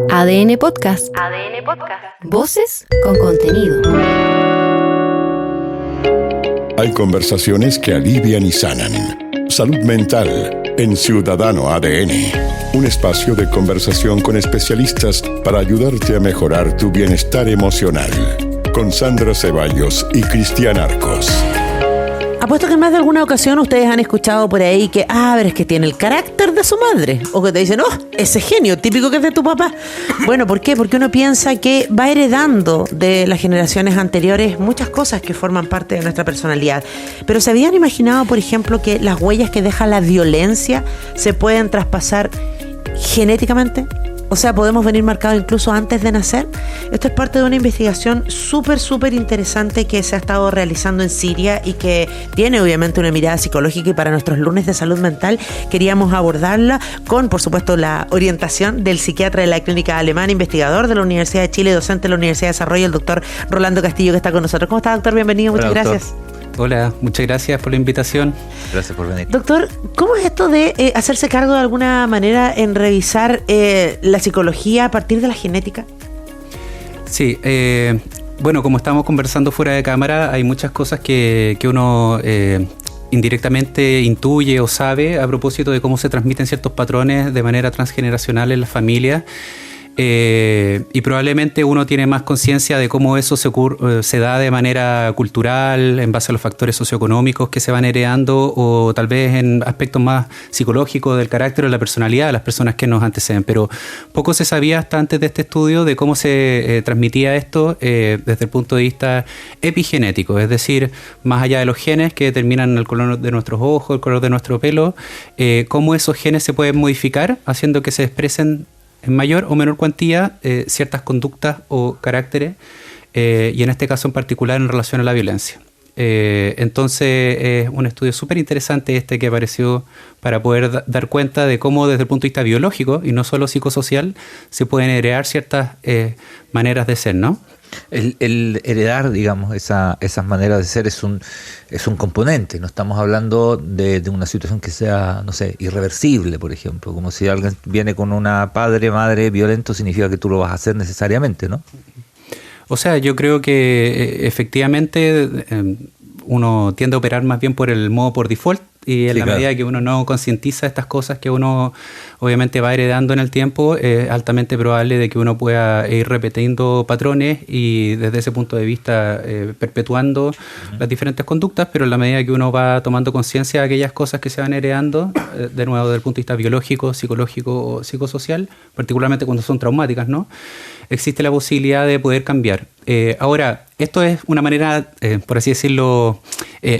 ADN Podcast. ADN Podcast. Voces con contenido. Hay conversaciones que alivian y sanan. Salud mental en Ciudadano ADN. Un espacio de conversación con especialistas para ayudarte a mejorar tu bienestar emocional. Con Sandra Ceballos y Cristian Arcos. Apuesto que en más de alguna ocasión ustedes han escuchado por ahí que, pero es que tiene el carácter de su madre. O que te dicen, ese genio típico que es de tu papá. Bueno, ¿por qué? Porque uno piensa que va heredando de las generaciones anteriores muchas cosas que forman parte de nuestra personalidad. Pero ¿se habían imaginado, por ejemplo, que las huellas que deja la violencia se pueden traspasar genéticamente? O sea, podemos venir marcados incluso antes de nacer. Esto es parte de una investigación súper interesante que se ha estado realizando en Siria y que tiene obviamente una mirada psicológica, y para nuestros lunes de salud mental queríamos abordarla con, por supuesto, la orientación del psiquiatra de la clínica alemana, investigador de la Universidad de Chile, docente de la Universidad de Desarrollo, el doctor Rolando Castillo, que está con nosotros. ¿Cómo está, doctor? Bienvenido, muchas gracias. Hola, muchas gracias por la invitación. Gracias por venir. Doctor, ¿cómo es esto de hacerse cargo de alguna manera en revisar la psicología a partir de la genética? Sí, bueno, como estamos conversando fuera de cámara, hay muchas cosas que uno indirectamente intuye o sabe a propósito de cómo se transmiten ciertos patrones de manera transgeneracional en las familias. Y probablemente uno tiene más conciencia de cómo eso se da de manera cultural, en base a los factores socioeconómicos que se van heredando, o tal vez en aspectos más psicológicos del carácter o de la personalidad de las personas que nos anteceden. Pero poco se sabía hasta antes de este estudio de cómo se transmitía esto desde el punto de vista epigenético, es decir, más allá de los genes que determinan el color de nuestros ojos, el color de nuestro pelo, cómo esos genes se pueden modificar haciendo que se expresen en mayor o menor cuantía ciertas conductas o caracteres, y en este caso en particular en relación a la violencia. Entonces es un estudio súper interesante que apareció para poder dar cuenta de cómo desde el punto de vista biológico y no solo psicosocial se pueden heredar ciertas maneras de ser, ¿no? El heredar, digamos, esas maneras de ser es un componente. No estamos hablando de una situación que sea, no sé, irreversible, por ejemplo. Como si alguien viene con una madre violento, significa que tú lo vas a hacer necesariamente, ¿no? O sea, yo creo que efectivamente uno tiende a operar más bien por el modo por default, y en la medida que uno no concientiza estas cosas que uno obviamente va heredando en el tiempo, es altamente probable de que uno pueda ir repitiendo patrones y desde ese punto de vista perpetuando las diferentes conductas, pero en la medida que uno va tomando conciencia de aquellas cosas que se van heredando, de nuevo desde el punto de vista biológico, psicológico o psicosocial, particularmente cuando son traumáticas, ¿no? Existe la posibilidad de poder cambiar. Ahora, esto es una manera, por así decirlo,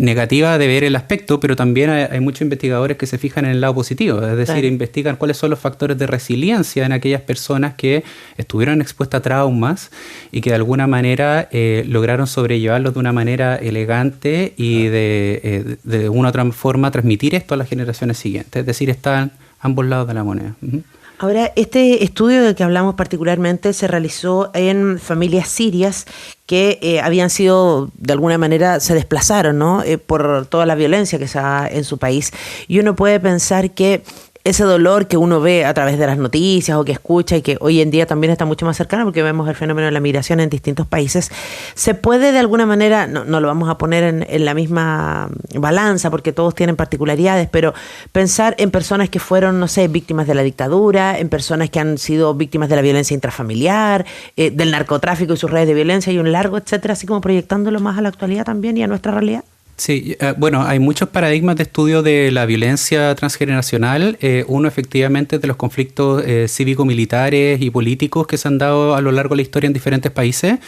negativa de ver el aspecto, pero también hay muchos investigadores que se fijan en el lado positivo, es decir, investigan cuáles son los factores de resiliencia en aquellas personas que estuvieron expuestas a traumas y que de alguna manera lograron sobrellevarlos de una manera elegante y de una u otra forma transmitir esto a las generaciones siguientes. Es decir, están ambos lados de la moneda. Uh-huh. Ahora, este estudio del que hablamos particularmente se realizó en familias sirias que habían sido, de alguna manera, se desplazaron, ¿no? Por toda la violencia que se da en su país. Y uno puede pensar que ese dolor que uno ve a través de las noticias o que escucha, y que hoy en día también está mucho más cercano porque vemos el fenómeno de la migración en distintos países, se puede de alguna manera, no lo vamos a poner en la misma balanza porque todos tienen particularidades, pero pensar en personas que fueron, no sé, víctimas de la dictadura, en personas que han sido víctimas de la violencia intrafamiliar, del narcotráfico y sus redes de violencia, y un largo etcétera, así como proyectándolo más a la actualidad también y a nuestra realidad. Sí, bueno, hay muchos paradigmas de estudio de la violencia transgeneracional. Uno efectivamente de los conflictos cívico-militares y políticos que se han dado a lo largo de la historia en diferentes países,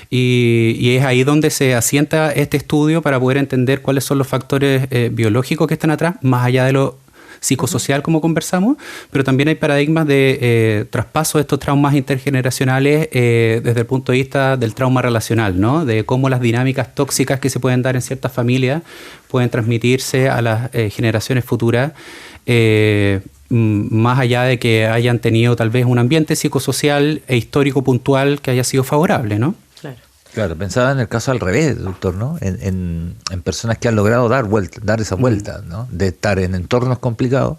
y es ahí donde se asienta este estudio para poder entender cuáles son los factores biológicos que están atrás, más allá de lo psicosocial, como conversamos, pero también hay paradigmas de traspaso de estos traumas intergeneracionales desde el punto de vista del trauma relacional, ¿no? De cómo las dinámicas tóxicas que se pueden dar en ciertas familias pueden transmitirse a las generaciones futuras, más allá de que hayan tenido tal vez un ambiente psicosocial e histórico puntual que haya sido favorable, ¿no? Claro, pensaba en el caso al revés, doctor, ¿no? En personas que han logrado dar esa vuelta, ¿no? De estar en entornos complicados,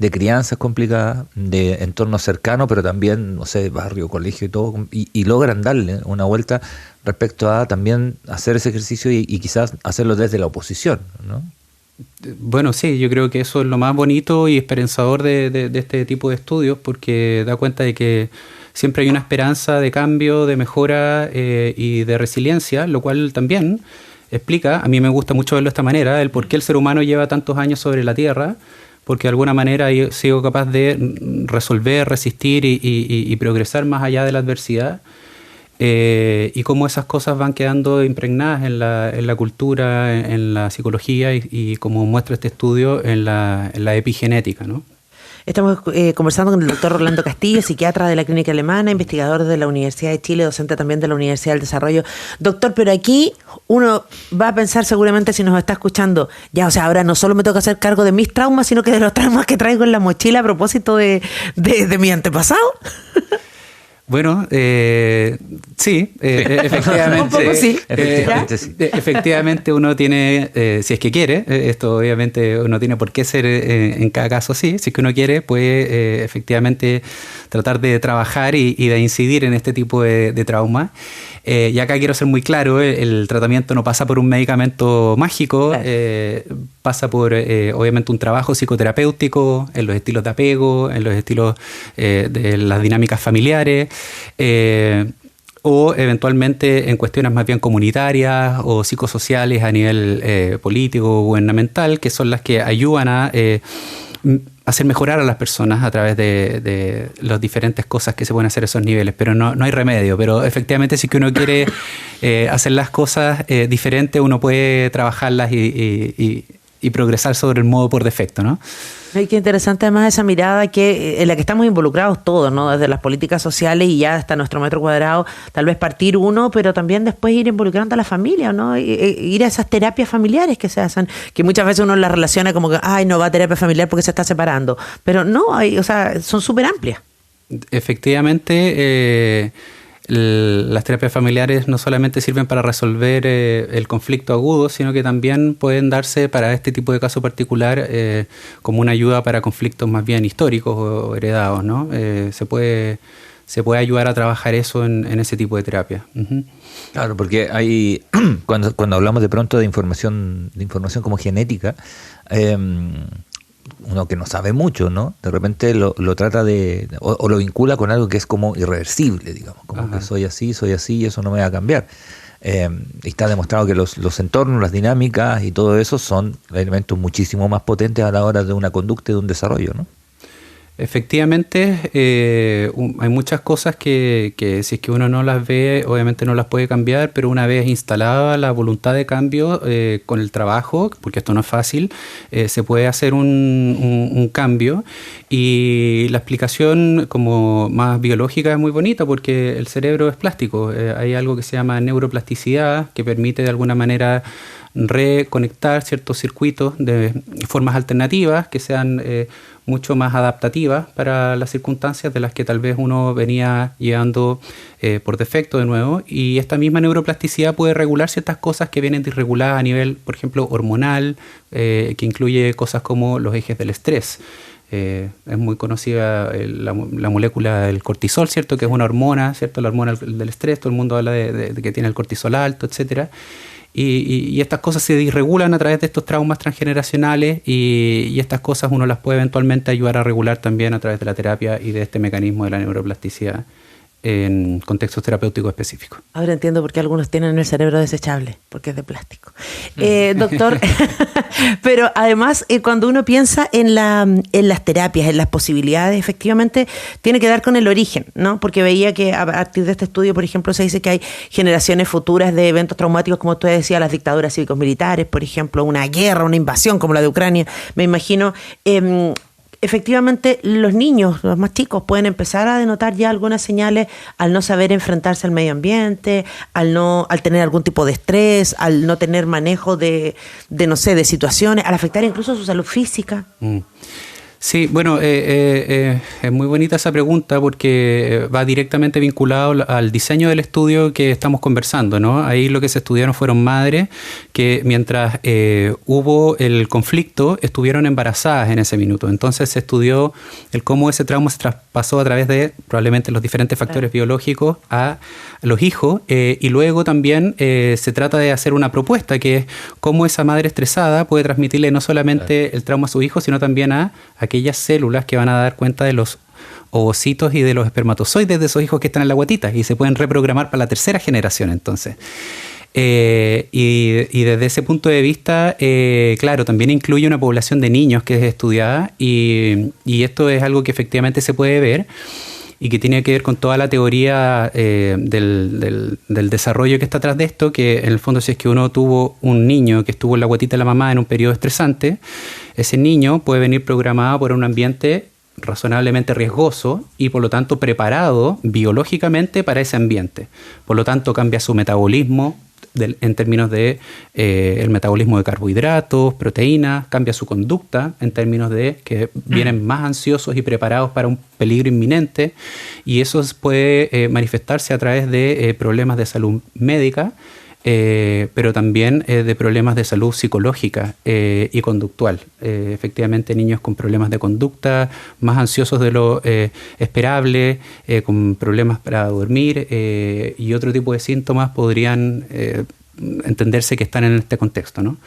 de crianzas complicadas, de entornos cercanos, pero también, no sé, barrio, colegio y todo, y logran darle una vuelta respecto a también hacer ese ejercicio y quizás hacerlo desde la oposición, ¿no? Bueno, sí, yo creo que eso es lo más bonito y esperanzador de este tipo de estudios, porque da cuenta de que siempre hay una esperanza de cambio, de mejora y de resiliencia, lo cual también explica, a mí me gusta mucho verlo de esta manera, el por qué el ser humano lleva tantos años sobre la Tierra, porque de alguna manera he sido capaz de resolver, resistir y progresar más allá de la adversidad. Y cómo esas cosas van quedando impregnadas en la cultura, en la psicología y como muestra este estudio, en la epigenética, ¿no? Estamos conversando con el doctor Rolando Castillo, psiquiatra de la Clínica Alemana, investigador de la Universidad de Chile, docente también de la Universidad del Desarrollo. Doctor, pero aquí uno va a pensar seguramente, si nos está escuchando, ya, o sea, ahora no solo me toca hacer cargo de mis traumas, sino que de los traumas que traigo en la mochila a propósito de mi antepasado. Bueno, sí, efectivamente. Un poco sí. Efectivamente uno tiene, si es que quiere, esto obviamente uno tiene por qué ser en cada caso así, si es que uno quiere, puede efectivamente tratar de trabajar y de incidir en este tipo de traumas. Y acá quiero ser muy claro, el tratamiento no pasa por un medicamento mágico, claro. Pasa por obviamente un trabajo psicoterapéutico en los estilos de apego, en los estilos de las dinámicas familiares, o eventualmente en cuestiones más bien comunitarias o psicosociales a nivel político o gubernamental, que son las que ayudan a hacer mejorar a las personas a través de las diferentes cosas que se pueden hacer a esos niveles, pero no hay remedio. Pero efectivamente, si es que uno quiere hacer las cosas diferentes, uno puede trabajarlas y progresar sobre el modo por defecto, ¿no? Ay, qué interesante además esa mirada en la que estamos involucrados todos, ¿no? Desde las políticas sociales y ya hasta nuestro metro cuadrado, tal vez partir uno, pero también después ir involucrando a la familia, ¿no? Ir a esas terapias familiares que se hacen, que muchas veces uno las relaciona como que, ay, no va a terapia familiar porque se está separando, pero no, o sea, son súper amplias. Efectivamente, las terapias familiares no solamente sirven para resolver el conflicto agudo, sino que también pueden darse para este tipo de caso particular como una ayuda para conflictos más bien históricos o heredados, ¿no? Se puede ayudar a trabajar eso en ese tipo de terapia. Uh-huh. Claro, porque hay cuando hablamos de pronto de información como genética, uno que no sabe mucho, ¿no? De repente lo trata o lo vincula con algo que es como irreversible, digamos, como Ajá. que soy así y eso no me va a cambiar. Y está demostrado que los entornos, las dinámicas y todo eso son elementos muchísimo más potentes a la hora de una conducta y de un desarrollo, ¿no? Efectivamente, hay muchas cosas que si es que uno no las ve, obviamente no las puede cambiar, pero una vez instalada la voluntad de cambio con el trabajo, porque esto no es fácil, se puede hacer un cambio. Y la explicación como más biológica es muy bonita porque el cerebro es plástico. Hay algo que se llama neuroplasticidad que permite de alguna manera reconectar ciertos circuitos de formas alternativas que sean mucho más adaptativas para las circunstancias de las que tal vez uno venía llevando por defecto de nuevo, y esta misma neuroplasticidad puede regular ciertas cosas que vienen desreguladas a nivel, por ejemplo, hormonal, que incluye cosas como los ejes del estrés. Es muy conocida la molécula del cortisol, ¿cierto? Que es una hormona, ¿cierto? La hormona del estrés, todo el mundo habla de que tiene el cortisol alto, etcétera. Y estas cosas se disregulan a través de estos traumas transgeneracionales y estas cosas uno las puede eventualmente ayudar a regular también a través de la terapia y de este mecanismo de la neuroplasticidad en contextos terapéuticos específicos. Ahora entiendo por qué algunos tienen el cerebro desechable, porque es de plástico. Doctor, pero además cuando uno piensa en las terapias, en las posibilidades, efectivamente tiene que dar con el origen, ¿no? Porque veía que a partir de este estudio, por ejemplo, se dice que hay generaciones futuras de eventos traumáticos, como usted decía, las dictaduras cívicos militares, por ejemplo, una guerra, una invasión como la de Ucrania, me imagino. Efectivamente, los niños, los más chicos, pueden empezar a denotar ya algunas señales al no saber enfrentarse al medio ambiente, al tener algún tipo de estrés, al no tener manejo de situaciones, al afectar incluso su salud física. Sí, bueno, es muy bonita esa pregunta porque va directamente vinculado al diseño del estudio que estamos conversando, ¿no? Ahí lo que se estudiaron fueron madres que mientras hubo el conflicto estuvieron embarazadas en ese minuto. Entonces se estudió el cómo ese trauma se traspasó a través de probablemente los diferentes factores biológicos a los hijos y luego también se trata de hacer una propuesta que es cómo esa madre estresada puede transmitirle no solamente el trauma a su hijo, sino también a aquellas células que van a dar cuenta de los ovocitos y de los espermatozoides de esos hijos que están en la guatita y se pueden reprogramar para la tercera generación entonces. Y desde ese punto de vista, claro, también incluye una población de niños que es estudiada y esto es algo que efectivamente se puede ver y que tiene que ver con toda la teoría del desarrollo que está atrás de esto, que en el fondo si es que uno tuvo un niño que estuvo en la guatita de la mamá en un periodo estresante, ese niño puede venir programado por un ambiente razonablemente riesgoso y por lo tanto preparado biológicamente para ese ambiente. Por lo tanto cambia su metabolismo en términos de el metabolismo de carbohidratos, proteínas, cambia su conducta en términos de que vienen más ansiosos y preparados para un peligro inminente y eso puede manifestarse a través de problemas de salud médica, pero también de problemas de salud psicológica y conductual. Efectivamente, niños con problemas de conducta, más ansiosos de lo esperable, con problemas para dormir y otro tipo de síntomas podrían entenderse que están en este contexto, ¿no?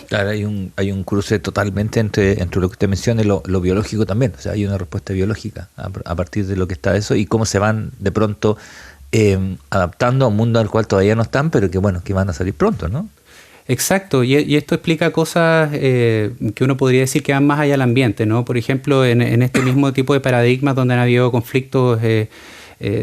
Claro, hay un cruce totalmente entre lo que usted menciona y lo biológico también. O sea, hay una respuesta biológica a partir de lo que está eso y cómo se van de pronto adaptando a un mundo al cual todavía no están, pero que bueno, que van a salir pronto, ¿no? Exacto, y esto explica cosas que uno podría decir que van más allá del ambiente, ¿no? Por ejemplo, en este mismo tipo de paradigmas donde han habido conflictos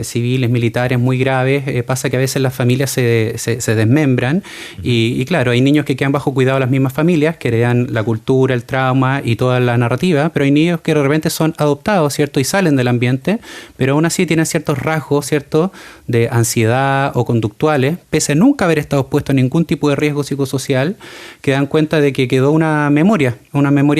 civiles, militares muy graves, pasa que a veces las familias se desmembran y claro, hay niños que quedan bajo cuidado de las mismas familias, que heredan la cultura, el trauma y toda la narrativa, pero hay niños que de repente son adoptados, ¿cierto? Y salen del ambiente, pero aún así tienen ciertos rasgos, ¿cierto? De ansiedad o conductuales, pese a nunca haber estado expuestos a ningún tipo de riesgo psicosocial, que dan cuenta de que quedó una memoria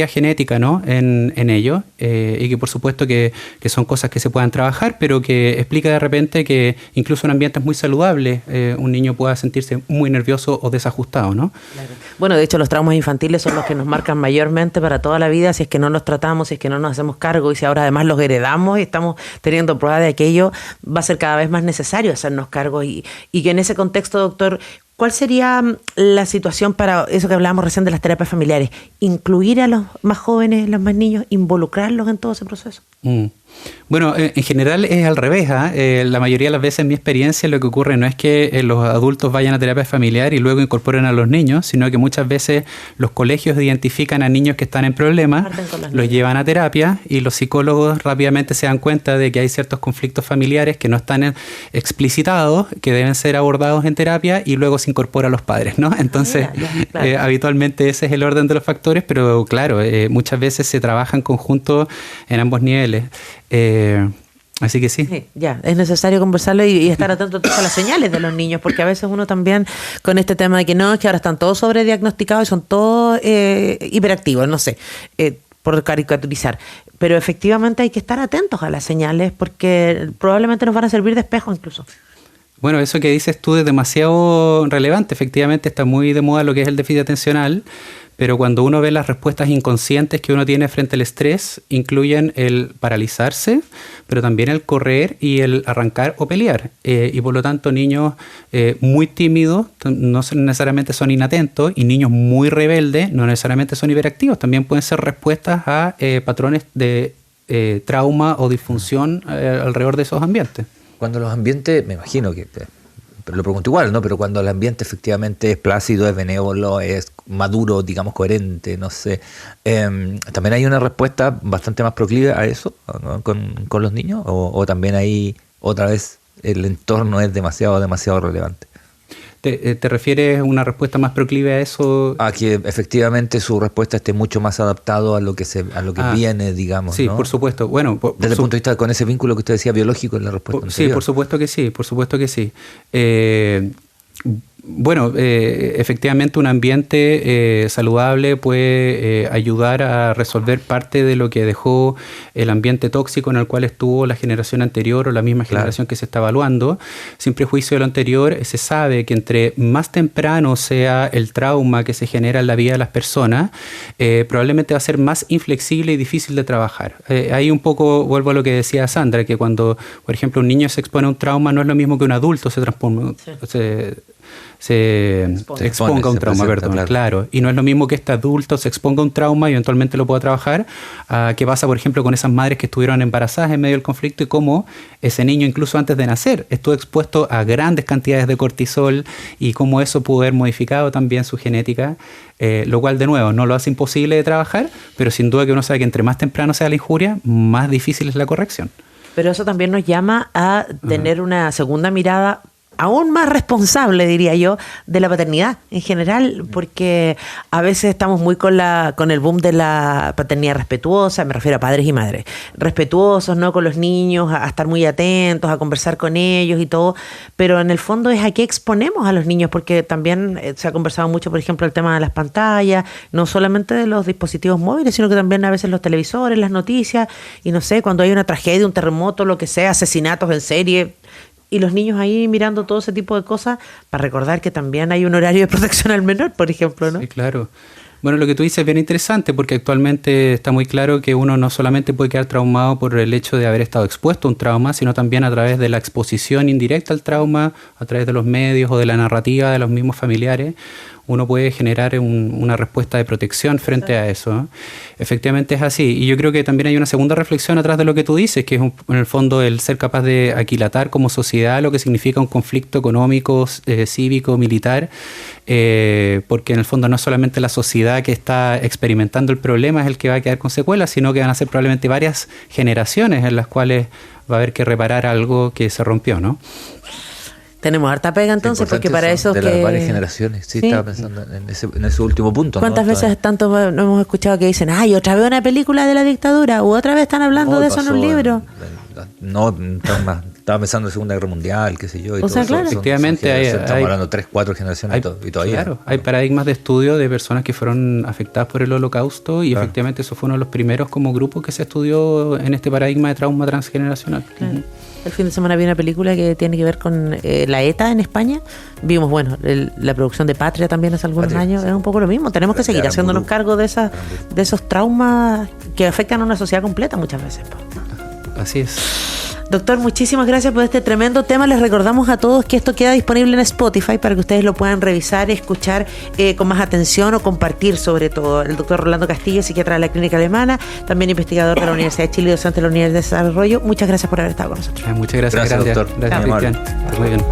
genética, ¿no? En ellos, y que por supuesto que son cosas que se puedan trabajar, pero que explica de repente que incluso en ambientes muy saludables un niño pueda sentirse muy nervioso o desajustado, ¿no? Claro. Bueno, de hecho los traumas infantiles son los que nos marcan mayormente para toda la vida si es que no los tratamos, si es que no nos hacemos cargo y si ahora además los heredamos y estamos teniendo prueba de aquello, va a ser cada vez más necesario hacernos cargo y que en ese contexto, doctor, ¿cuál sería la situación para eso que hablábamos recién de las terapias familiares? ¿Incluir a los más jóvenes, los más niños, involucrarlos en todo ese proceso? Bueno, en general es al revés. La mayoría de las veces en mi experiencia lo que ocurre no es que los adultos vayan a terapia familiar y luego incorporen a los niños, sino que muchas veces los colegios identifican a niños que están en problemas, los llevan a terapia y los psicólogos rápidamente se dan cuenta de que hay ciertos conflictos familiares que no están explicitados, que deben ser abordados en terapia y luego se incorpora a los padres, ¿no? Entonces, claro. Habitualmente ese es el orden de los factores, pero claro, muchas veces se trabaja en conjunto en ambos niveles. Así que sí. Ya, es necesario conversarlo y estar atento a las señales de los niños, porque a veces uno también con este tema de que no, es que ahora están todos sobrediagnosticados y son todos hiperactivos, no sé, por caricaturizar. Pero efectivamente hay que estar atentos a las señales porque probablemente nos van a servir de espejo incluso. Bueno, eso que dices tú es demasiado relevante. Efectivamente está muy de moda lo que es el déficit atencional, pero cuando uno ve las respuestas inconscientes que uno tiene frente al estrés, incluyen el paralizarse, pero también el correr y el arrancar o pelear. Y por lo tanto, niños muy tímidos no necesariamente son inatentos y niños muy rebeldes no necesariamente son hiperactivos. También pueden ser respuestas a patrones de trauma o disfunción alrededor de esos ambientes. Cuando los ambientes, me imagino que, lo pregunto igual, ¿no? Pero cuando el ambiente efectivamente es plácido, es benévolo, es maduro, digamos coherente, no sé, ¿también hay una respuesta bastante más proclive a eso, ¿no? con los niños? ¿O también ahí otra vez el entorno es demasiado relevante? ¿Te refieres a una respuesta más proclive a eso? A que efectivamente su respuesta esté mucho más adaptado a lo que viene, digamos. Sí, ¿no? Por supuesto. Bueno, desde el punto de vista con ese vínculo que usted decía biológico en la respuesta anterior. Sí, por supuesto que sí. Bueno, efectivamente un ambiente saludable puede ayudar a resolver parte de lo que dejó el ambiente tóxico en el cual estuvo la generación anterior o la misma generación que se está evaluando. Sin prejuicio de lo anterior, se sabe que entre más temprano sea el trauma que se genera en la vida de las personas, probablemente va a ser más inflexible y difícil de trabajar. Ahí un poco vuelvo a lo que decía Sandra, que cuando, por ejemplo, un niño se expone a un trauma, no es lo mismo que un adulto se transforma. Se exponga a un trauma, claro. Y no es lo mismo que este adulto se exponga a un trauma y eventualmente lo pueda trabajar. ¿Qué pasa, por ejemplo, con esas madres que estuvieron embarazadas en medio del conflicto y cómo ese niño, incluso antes de nacer, estuvo expuesto a grandes cantidades de cortisol y cómo eso pudo haber modificado también su genética? Lo cual, de nuevo, no lo hace imposible de trabajar, pero sin duda que uno sabe que entre más temprano sea la injuria, más difícil es la corrección. Pero eso también nos llama a tener una segunda mirada aún más responsable, diría yo, de la paternidad en general, porque a veces estamos muy con el boom de la paternidad respetuosa, me refiero a padres y madres, respetuosos, ¿no? Con los niños, a estar muy atentos, a conversar con ellos y todo, pero en el fondo es a qué exponemos a los niños, porque también se ha conversado mucho, por ejemplo, el tema de las pantallas, no solamente de los dispositivos móviles, sino que también a veces los televisores, las noticias, y no sé, cuando hay una tragedia, un terremoto, lo que sea, asesinatos en serie, y los niños ahí mirando todo ese tipo de cosas, para recordar que también hay un horario de protección al menor, por ejemplo, ¿no? Sí, claro. Bueno, lo que tú dices es bien interesante porque actualmente está muy claro que uno no solamente puede quedar traumado por el hecho de haber estado expuesto a un trauma, sino también a través de la exposición indirecta al trauma, a través de los medios o de la narrativa de los mismos familiares. Uno puede generar una respuesta de protección frente a eso, ¿no? Efectivamente es así. Y yo creo que también hay una segunda reflexión atrás de lo que tú dices, que es en el fondo el ser capaz de aquilatar como sociedad lo que significa un conflicto económico, cívico, militar, porque en el fondo no es solamente la sociedad que está experimentando el problema es el que va a quedar con secuelas, sino que van a ser probablemente varias generaciones en las cuales va a haber que reparar algo que se rompió, ¿no? Tenemos harta pega entonces, porque para eso de que... las varias generaciones, sí, estaba pensando en ese último punto. ¿Cuántas veces tanto no hemos escuchado que dicen, ay, otra vez una película de la dictadura, u otra vez están hablando de eso en un libro? Estaba pensando en la Segunda Guerra Mundial, qué sé yo. Y o sea, claro. Efectivamente estamos hablando 3-4 generaciones y todavía. Claro, hay paradigmas de estudio de personas que fueron afectadas por el Holocausto y efectivamente eso fue uno de los primeros como grupo que se estudió en este paradigma de trauma transgeneracional. Claro. El fin de semana vi una película que tiene que ver con la ETA en España. Vimos, bueno, la producción de Patria también hace algunos años. Es un poco lo mismo. Tenemos que seguir haciéndonos cargo de esos traumas que afectan a una sociedad completa muchas veces. Así es. Doctor, muchísimas gracias por este tremendo tema. Les recordamos a todos que esto queda disponible en Spotify para que ustedes lo puedan revisar, escuchar con más atención o compartir sobre todo. El doctor Rolando Castillo, psiquiatra de la Clínica Alemana, también investigador de la Universidad de Chile y docente de la Universidad de Desarrollo. Muchas gracias por haber estado con nosotros. Muchas gracias, doctor. Gracias, Cristian. Muy bien.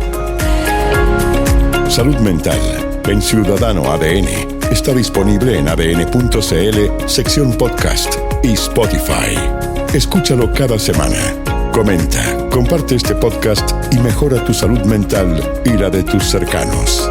Salud Mental en Ciudadano ADN está disponible en adn.cl, sección podcast y Spotify. Escúchalo cada semana. Comenta, comparte este podcast y mejora tu salud mental y la de tus cercanos.